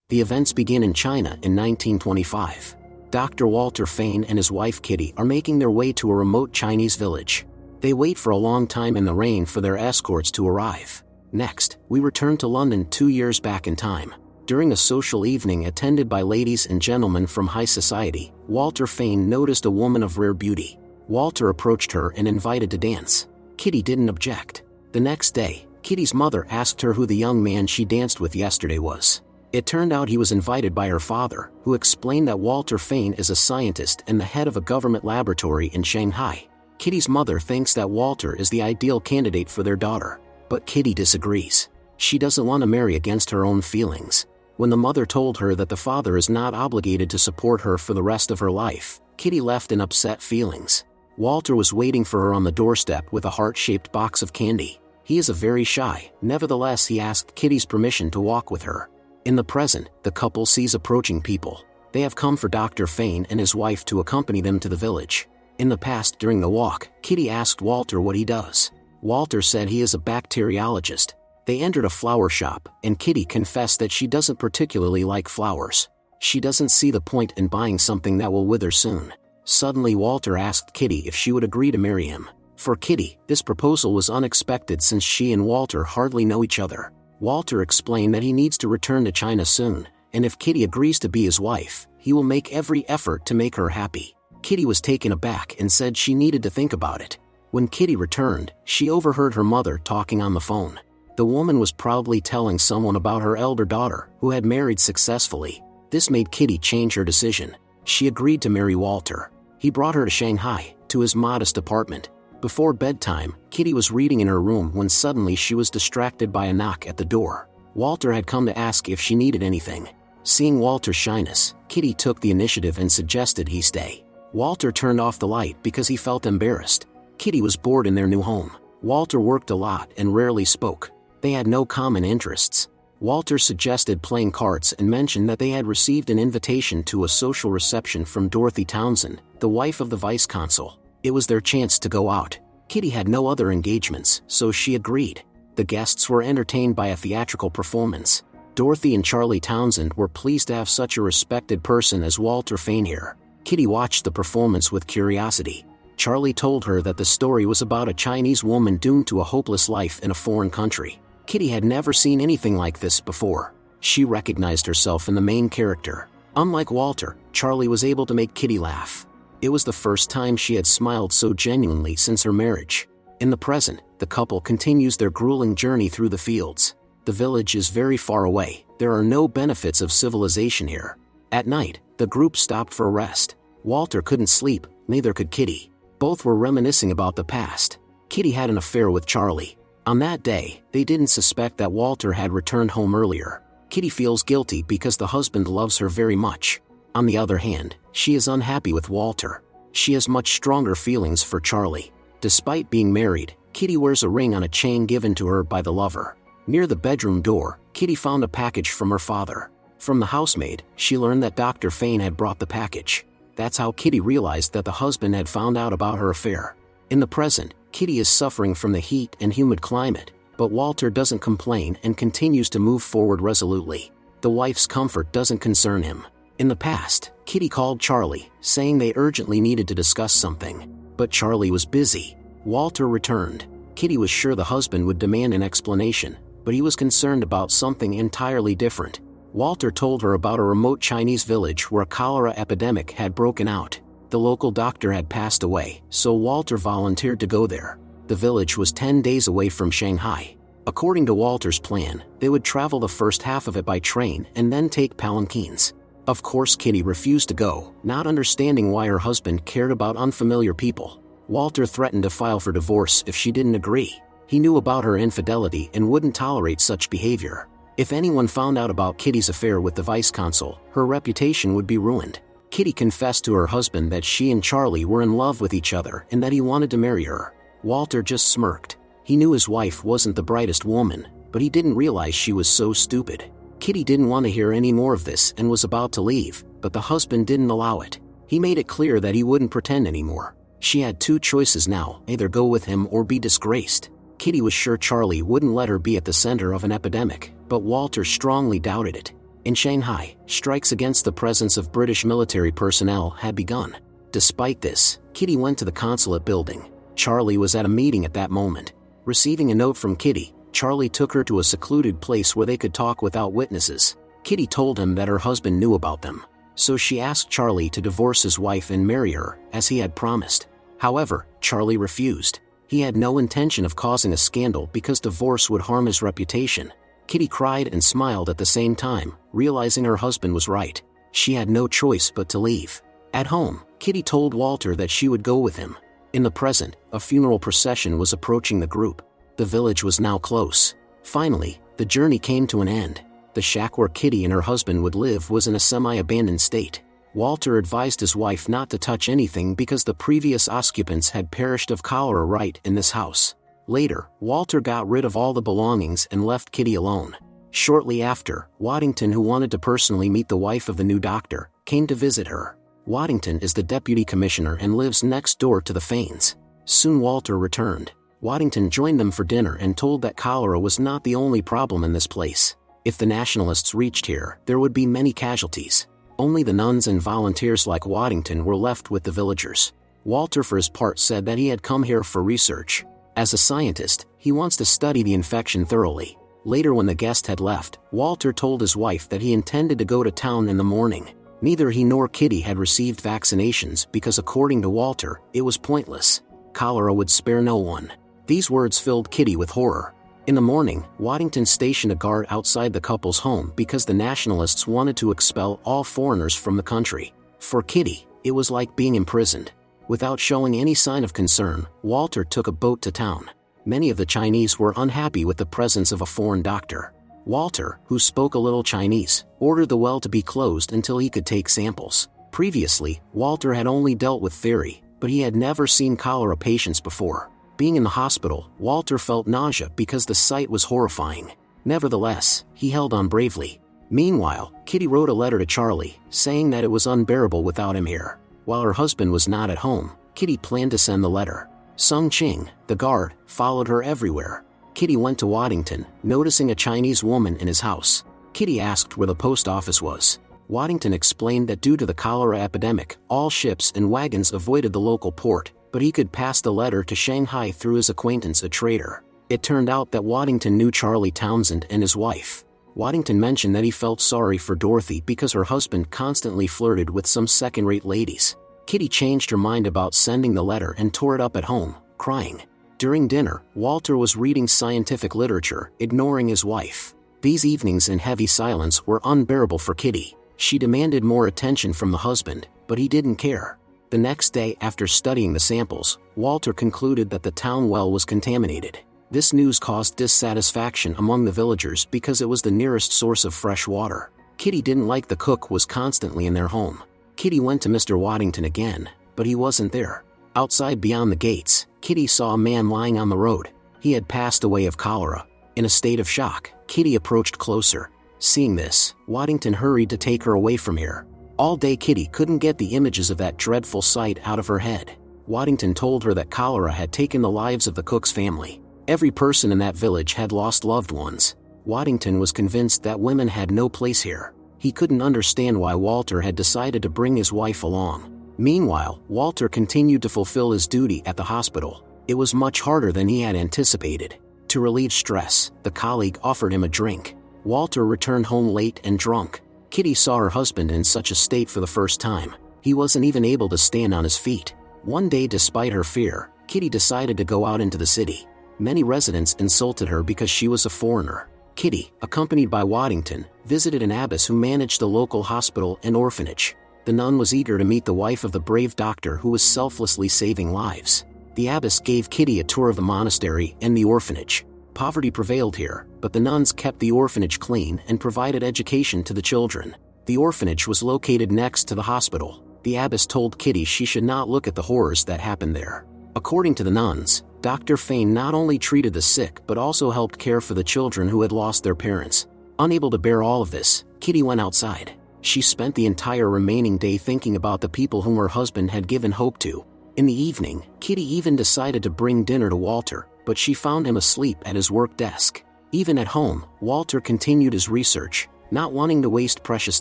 The events begin in China in 1925. Dr. Walter Fain and his wife Kitty are making their way to a remote Chinese village. They wait for a long time in the rain for their escorts to arrive. Next, we return to London 2 years back in time. During a social evening attended by ladies and gentlemen from high society, Walter Fain noticed a woman of rare beauty. Walter approached her and invited to dance. Kitty didn't object. The next day, Kitty's mother asked her who the young man she danced with yesterday was. It turned out he was invited by her father, who explained that Walter Fain is a scientist and the head of a government laboratory in Shanghai. Kitty's mother thinks that Walter is the ideal candidate for their daughter, but Kitty disagrees. She doesn't want to marry against her own feelings. When the mother told her that the father is not obligated to support her for the rest of her life, Kitty left in upset feelings. Walter was waiting for her on the doorstep with a heart-shaped box of candy. He is very shy, nevertheless he asked Kitty's permission to walk with her. In the present, the couple sees approaching people. They have come for Dr. Fain and his wife to accompany them to the village. In the past during the walk, Kitty asked Walter what he does. Walter said he is a bacteriologist. They entered a flower shop, and Kitty confessed that she doesn't particularly like flowers. She doesn't see the point in buying something that will wither soon. Suddenly Walter asked Kitty if she would agree to marry him. For Kitty, this proposal was unexpected since she and Walter hardly know each other. Walter explained that he needs to return to China soon, and if Kitty agrees to be his wife, he will make every effort to make her happy. Kitty was taken aback and said she needed to think about it. When Kitty returned, she overheard her mother talking on the phone. The woman was proudly telling someone about her elder daughter, who had married successfully. This made Kitty change her decision. She agreed to marry Walter. He brought her to Shanghai, to his modest apartment. Before bedtime, Kitty was reading in her room when suddenly she was distracted by a knock at the door. Walter had come to ask if she needed anything. Seeing Walter's shyness, Kitty took the initiative and suggested he stay. Walter turned off the light because he felt embarrassed. Kitty was bored in their new home. Walter worked a lot and rarely spoke. They had no common interests. Walter suggested playing cards and mentioned that they had received an invitation to a social reception from Dorothy Townsend, the wife of the vice consul. It was their chance to go out. Kitty had no other engagements, so she agreed. The guests were entertained by a theatrical performance. Dorothy and Charlie Townsend were pleased to have such a respected person as Walter Fain here. Kitty watched the performance with curiosity. Charlie told her that the story was about a Chinese woman doomed to a hopeless life in a foreign country. Kitty had never seen anything like this before. She recognized herself in the main character. Unlike Walter, Charlie was able to make Kitty laugh. It was the first time she had smiled so genuinely since her marriage. In the present, the couple continues their grueling journey through the fields. The village is very far away. There are no benefits of civilization here. At night, the group stopped for a rest. Walter couldn't sleep, neither could Kitty. Both were reminiscing about the past. Kitty had an affair with Charlie. On that day, they didn't suspect that Walter had returned home earlier. Kitty feels guilty because the husband loves her very much. On the other hand, she is unhappy with Walter. She has much stronger feelings for Charlie. Despite being married, Kitty wears a ring on a chain given to her by the lover. Near the bedroom door, Kitty found a package from her father. From the housemaid, she learned that Dr. Fain had brought the package. That's how Kitty realized that the husband had found out about her affair. In the present, Kitty is suffering from the heat and humid climate, but Walter doesn't complain and continues to move forward resolutely. The wife's comfort doesn't concern him. In the past, Kitty called Charlie, saying they urgently needed to discuss something. But Charlie was busy. Walter returned. Kitty was sure the husband would demand an explanation, but he was concerned about something entirely different. Walter told her about a remote Chinese village where a cholera epidemic had broken out. The local doctor had passed away, so Walter volunteered to go there. The village was 10 days away from Shanghai. According to Walter's plan, they would travel the first half of it by train and then take palanquins. Of course, Kitty refused to go, not understanding why her husband cared about unfamiliar people. Walter threatened to file for divorce if she didn't agree. He knew about her infidelity and wouldn't tolerate such behavior. If anyone found out about Kitty's affair with the vice consul, her reputation would be ruined. Kitty confessed to her husband that she and Charlie were in love with each other and that he wanted to marry her. Walter just smirked. He knew his wife wasn't the brightest woman, but he didn't realize she was so stupid. Kitty didn't want to hear any more of this and was about to leave, but the husband didn't allow it. He made it clear that he wouldn't pretend anymore. She had two choices now, either go with him or be disgraced. Kitty was sure Charlie wouldn't let her be at the center of an epidemic, but Walter strongly doubted it. In Shanghai, strikes against the presence of British military personnel had begun. Despite this, Kitty went to the consulate building. Charlie was at a meeting at that moment. Receiving a note from Kitty, Charlie took her to a secluded place where they could talk without witnesses. Kitty told him that her husband knew about them, so she asked Charlie to divorce his wife and marry her, as he had promised. However, Charlie refused. He had no intention of causing a scandal because divorce would harm his reputation. Kitty cried and smiled at the same time, realizing her husband was right. She had no choice but to leave. At home, Kitty told Walter that she would go with him. In the present, a funeral procession was approaching the group. The village was now close. Finally, the journey came to an end. The shack where Kitty and her husband would live was in a semi-abandoned state. Walter advised his wife not to touch anything because the previous occupants had perished of cholera right in this house. Later, Walter got rid of all the belongings and left Kitty alone. Shortly after, Waddington, who wanted to personally meet the wife of the new doctor, came to visit her. Waddington is the deputy commissioner and lives next door to the Fanes. Soon Walter returned. Waddington joined them for dinner and told that cholera was not the only problem in this place. If the nationalists reached here, there would be many casualties. Only the nuns and volunteers like Waddington were left with the villagers. Walter, for his part, said that he had come here for research. As a scientist, he wants to study the infection thoroughly. Later, when the guest had left, Walter told his wife that he intended to go to town in the morning. Neither he nor Kitty had received vaccinations because, according to Walter, it was pointless. Cholera would spare no one. These words filled Kitty with horror. In the morning, Waddington stationed a guard outside the couple's home because the nationalists wanted to expel all foreigners from the country. For Kitty, it was like being imprisoned. Without showing any sign of concern, Walter took a boat to town. Many of the Chinese were unhappy with the presence of a foreign doctor. Walter, who spoke a little Chinese, ordered the well to be closed until he could take samples. Previously, Walter had only dealt with theory, but he had never seen cholera patients before. Being in the hospital, Walter felt nausea because the sight was horrifying. Nevertheless, he held on bravely. Meanwhile, Kitty wrote a letter to Charlie, saying that it was unbearable without him here. While her husband was not at home, Kitty planned to send the letter. Sung Ching, the guard, followed her everywhere. Kitty went to Waddington, noticing a Chinese woman in his house. Kitty asked where the post office was. Waddington explained that due to the cholera epidemic, all ships and wagons avoided the local port, but he could pass the letter to Shanghai through his acquaintance, a trader. It turned out that Waddington knew Charlie Townsend and his wife. Waddington mentioned that he felt sorry for Dorothy because her husband constantly flirted with some second-rate ladies. Kitty changed her mind about sending the letter and tore it up at home, crying. During dinner, Walter was reading scientific literature, ignoring his wife. These evenings in heavy silence were unbearable for Kitty. She demanded more attention from the husband, but he didn't care. The next day, after studying the samples, Walter concluded that the town well was contaminated. This news caused dissatisfaction among the villagers because it was the nearest source of fresh water. Kitty didn't like the cook was constantly in their home. Kitty went to Mr. Waddington again, but he wasn't there. Outside beyond the gates, Kitty saw a man lying on the road. He had passed away of cholera. In a state of shock, Kitty approached closer. Seeing this, Waddington hurried to take her away from here. All day Kitty couldn't get the images of that dreadful sight out of her head. Waddington told her that cholera had taken the lives of the cook's family. Every person in that village had lost loved ones. Waddington was convinced that women had no place here. He couldn't understand why Walter had decided to bring his wife along. Meanwhile, Walter continued to fulfill his duty at the hospital. It was much harder than he had anticipated. To relieve stress, the colleague offered him a drink. Walter returned home late and drunk. Kitty saw her husband in such a state for the first time. He wasn't even able to stand on his feet. One day, despite her fear, Kitty decided to go out into the city. Many residents insulted her because she was a foreigner. Kitty, accompanied by Waddington, visited an abbess who managed the local hospital and orphanage. The nun was eager to meet the wife of the brave doctor who was selflessly saving lives. The abbess gave Kitty a tour of the monastery and the orphanage. Poverty prevailed here, but the nuns kept the orphanage clean and provided education to the children. The orphanage was located next to the hospital. The abbess told Kitty she should not look at the horrors that happened there. According to the nuns, Dr. Fane not only treated the sick but also helped care for the children who had lost their parents. Unable to bear all of this, Kitty went outside. She spent the entire remaining day thinking about the people whom her husband had given hope to. In the evening, Kitty even decided to bring dinner to Walter, but she found him asleep at his work desk. Even at home, Walter continued his research, not wanting to waste precious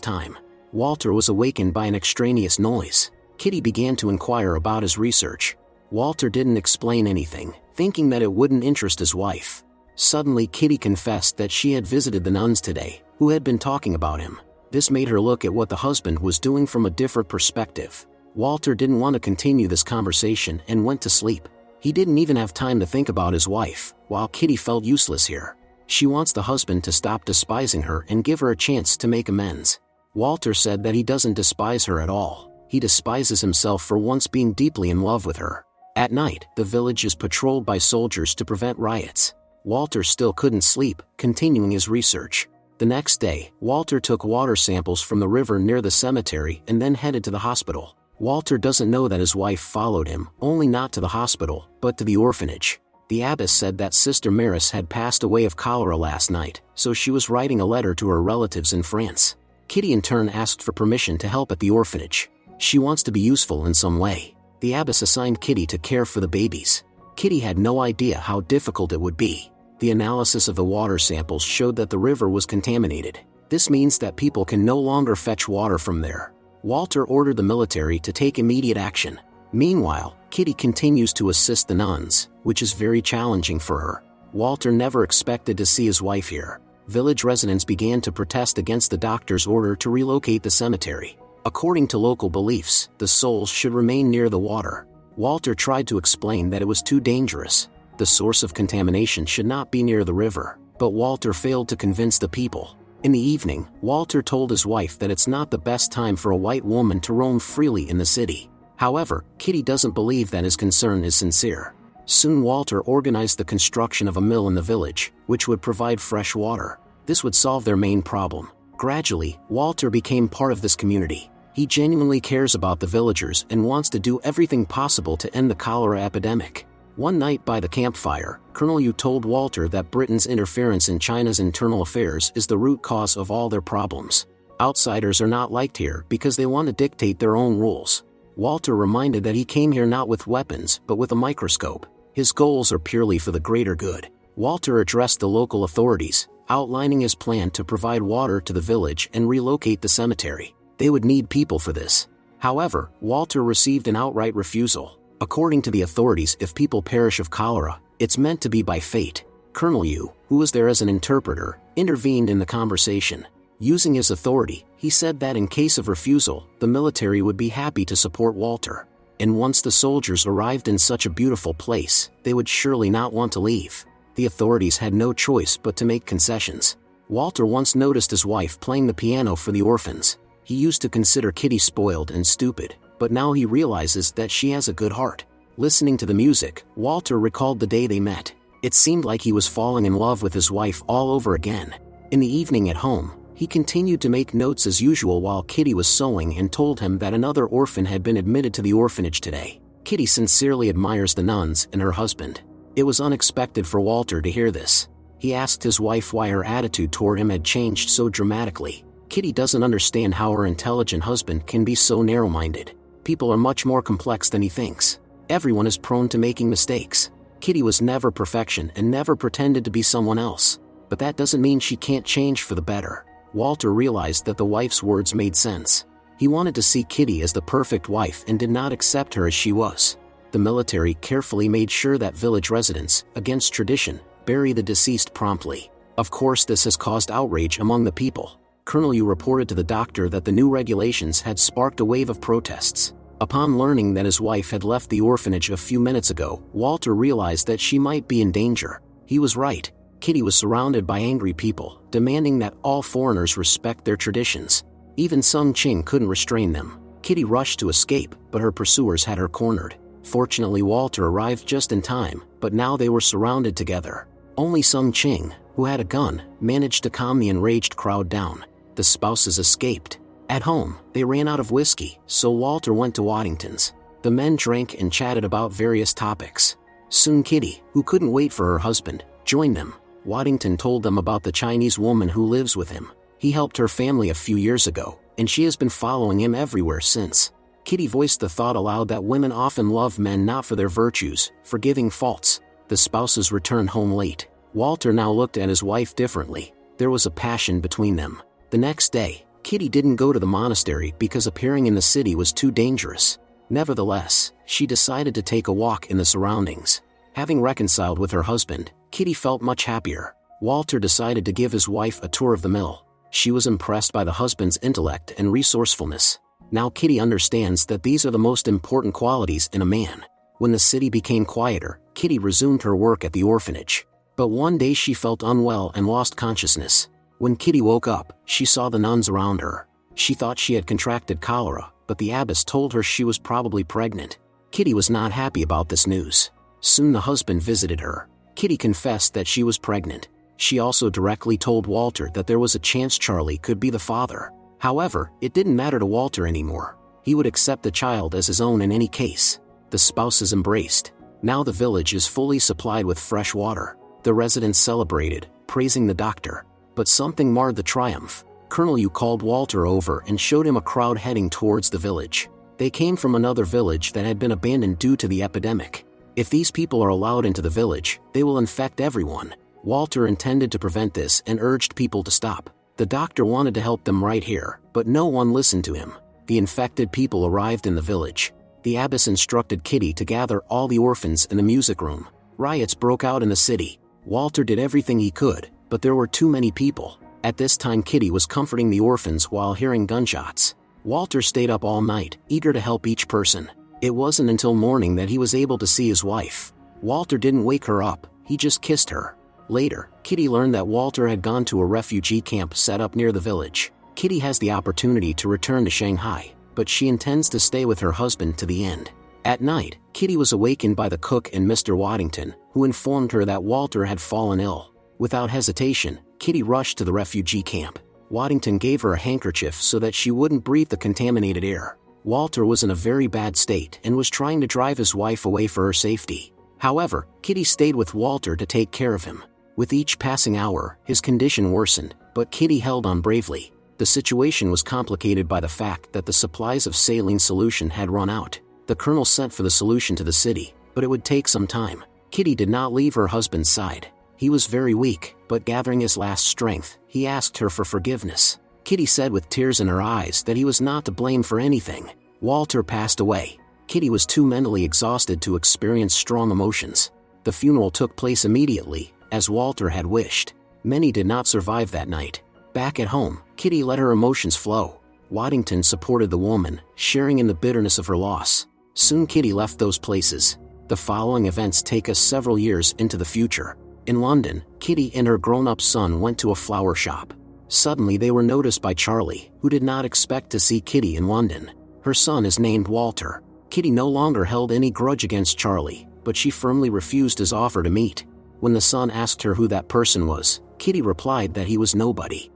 time. Walter was awakened by an extraneous noise. Kitty began to inquire about his research. Walter didn't explain anything, thinking that it wouldn't interest his wife. Suddenly Kitty confessed that she had visited the nuns today, who had been talking about him. This made her look at what the husband was doing from a different perspective. Walter didn't want to continue this conversation and went to sleep. He didn't even have time to think about his wife, while Kitty felt useless here. She wants the husband to stop despising her and give her a chance to make amends. Walter said that he doesn't despise her at all. He despises himself for once being deeply in love with her. At night, the village is patrolled by soldiers to prevent riots. Walter still couldn't sleep, continuing his research. The next day, Walter took water samples from the river near the cemetery and then headed to the hospital. Walter doesn't know that his wife followed him, only not to the hospital, but to the orphanage. The abbess said that Sister Maris had passed away of cholera last night, so she was writing a letter to her relatives in France. Kitty in turn asked for permission to help at the orphanage. She wants to be useful in some way. The abbess assigned Kitty to care for the babies. Kitty had no idea how difficult it would be. The analysis of the water samples showed that the river was contaminated. This means that people can no longer fetch water from there. Walter ordered the military to take immediate action. Meanwhile, Kitty continues to assist the nuns, which is very challenging for her. Walter never expected to see his wife here. Village residents began to protest against the doctor's order to relocate the cemetery. According to local beliefs, the souls should remain near the water. Walter tried to explain that it was too dangerous. The source of contamination should not be near the river, but Walter failed to convince the people. In the evening, Walter told his wife that it's not the best time for a white woman to roam freely in the city. However, Kitty doesn't believe that his concern is sincere. Soon Walter organized the construction of a mill in the village, which would provide fresh water. This would solve their main problem. Gradually, Walter became part of this community. He genuinely cares about the villagers and wants to do everything possible to end the cholera epidemic. One night by the campfire, Colonel Yu told Walter that Britain's interference in China's internal affairs is the root cause of all their problems. Outsiders are not liked here because they want to dictate their own rules. Walter reminded that he came here not with weapons but with a microscope. His goals are purely for the greater good. Walter addressed the local authorities, outlining his plan to provide water to the village and relocate the cemetery. They would need people for this. However, Walter received an outright refusal. According to the authorities, if people perish of cholera, it's meant to be by fate. Colonel Yu, who was there as an interpreter, intervened in the conversation. Using his authority, he said that in case of refusal, the military would be happy to support Walter. And once the soldiers arrived in such a beautiful place, they would surely not want to leave. The authorities had no choice but to make concessions. Walter once noticed his wife playing the piano for the orphans. He used to consider Kitty spoiled and stupid, but now he realizes that she has a good heart. Listening to the music, Walter recalled the day they met. It seemed like he was falling in love with his wife all over again. In the evening at home, he continued to make notes as usual while Kitty was sewing and told him that another orphan had been admitted to the orphanage today. Kitty sincerely admires the nuns and her husband. It was unexpected for Walter to hear this. He asked his wife why her attitude toward him had changed so dramatically. Kitty doesn't understand how her intelligent husband can be so narrow-minded. People are much more complex than he thinks. Everyone is prone to making mistakes. Kitty was never perfection and never pretended to be someone else. But that doesn't mean she can't change for the better. Walter realized that the wife's words made sense. He wanted to see Kitty as the perfect wife and did not accept her as she was. The military carefully made sure that village residents, against tradition, bury the deceased promptly. Of course, this has caused outrage among the people. Colonel Yu reported to the doctor that the new regulations had sparked a wave of protests. Upon learning that his wife had left the orphanage a few minutes ago, Walter realized that she might be in danger. He was right. Kitty was surrounded by angry people, demanding that all foreigners respect their traditions. Even Sung Ching couldn't restrain them. Kitty rushed to escape, but her pursuers had her cornered. Fortunately, Walter arrived just in time, but now they were surrounded together. Only Sung Ching, who had a gun, managed to calm the enraged crowd down. The spouses escaped. At home, they ran out of whiskey, so Walter went to Waddington's. The men drank and chatted about various topics. Soon Kitty, who couldn't wait for her husband, joined them. Waddington told them about the Chinese woman who lives with him. He helped her family a few years ago, and she has been following him everywhere since. Kitty voiced the thought aloud that women often love men not for their virtues, forgiving faults. The spouses returned home late. Walter now looked at his wife differently. There was a passion between them. The next day, Kitty didn't go to the monastery because appearing in the city was too dangerous. Nevertheless, she decided to take a walk in the surroundings. Having reconciled with her husband, Kitty felt much happier. Walter decided to give his wife a tour of the mill. She was impressed by the husband's intellect and resourcefulness. Now Kitty understands that these are the most important qualities in a man. When the city became quieter, Kitty resumed her work at the orphanage. But one day she felt unwell and lost consciousness. When Kitty woke up, she saw the nuns around her. She thought she had contracted cholera, but the abbess told her she was probably pregnant. Kitty was not happy about this news. Soon the husband visited her. Kitty confessed that she was pregnant. She also directly told Walter that there was a chance Charlie could be the father. However, it didn't matter to Walter anymore. He would accept the child as his own in any case. The spouses embraced. Now the village is fully supplied with fresh water. The residents celebrated, praising the doctor. But something marred the triumph. Colonel Yu called Walter over and showed him a crowd heading towards the village. They came from another village that had been abandoned due to the epidemic. If these people are allowed into the village, they will infect everyone. Walter intended to prevent this and urged people to stop. The doctor wanted to help them right here, but no one listened to him. The infected people arrived in the village. The abbess instructed Kitty to gather all the orphans in the music room. Riots broke out in the city. Walter did everything he could, but there were too many people. At this time Kitty was comforting the orphans while hearing gunshots. Walter stayed up all night, eager to help each person. It wasn't until morning that he was able to see his wife. Walter didn't wake her up, he just kissed her. Later, Kitty learned that Walter had gone to a refugee camp set up near the village. Kitty has the opportunity to return to Shanghai, but she intends to stay with her husband to the end. At night, Kitty was awakened by the cook and Mr. Waddington, who informed her that Walter had fallen ill. Without hesitation, Kitty rushed to the refugee camp. Waddington gave her a handkerchief so that she wouldn't breathe the contaminated air. Walter was in a very bad state and was trying to drive his wife away for her safety. However, Kitty stayed with Walter to take care of him. With each passing hour, his condition worsened, but Kitty held on bravely. The situation was complicated by the fact that the supplies of saline solution had run out. The colonel sent for the solution to the city, but it would take some time. Kitty did not leave her husband's side. He was very weak, but gathering his last strength, he asked her for forgiveness. Kitty said with tears in her eyes that he was not to blame for anything. Walter passed away. Kitty was too mentally exhausted to experience strong emotions. The funeral took place immediately, as Walter had wished. Many did not survive that night. Back at home, Kitty let her emotions flow. Waddington supported the woman, sharing in the bitterness of her loss. Soon Kitty left those places. The following events take us several years into the future. In London, Kitty and her grown-up son went to a flower shop. Suddenly they were noticed by Charlie, who did not expect to see Kitty in London. Her son is named Walter. Kitty no longer held any grudge against Charlie, but she firmly refused his offer to meet. When the son asked her who that person was, Kitty replied that he was nobody.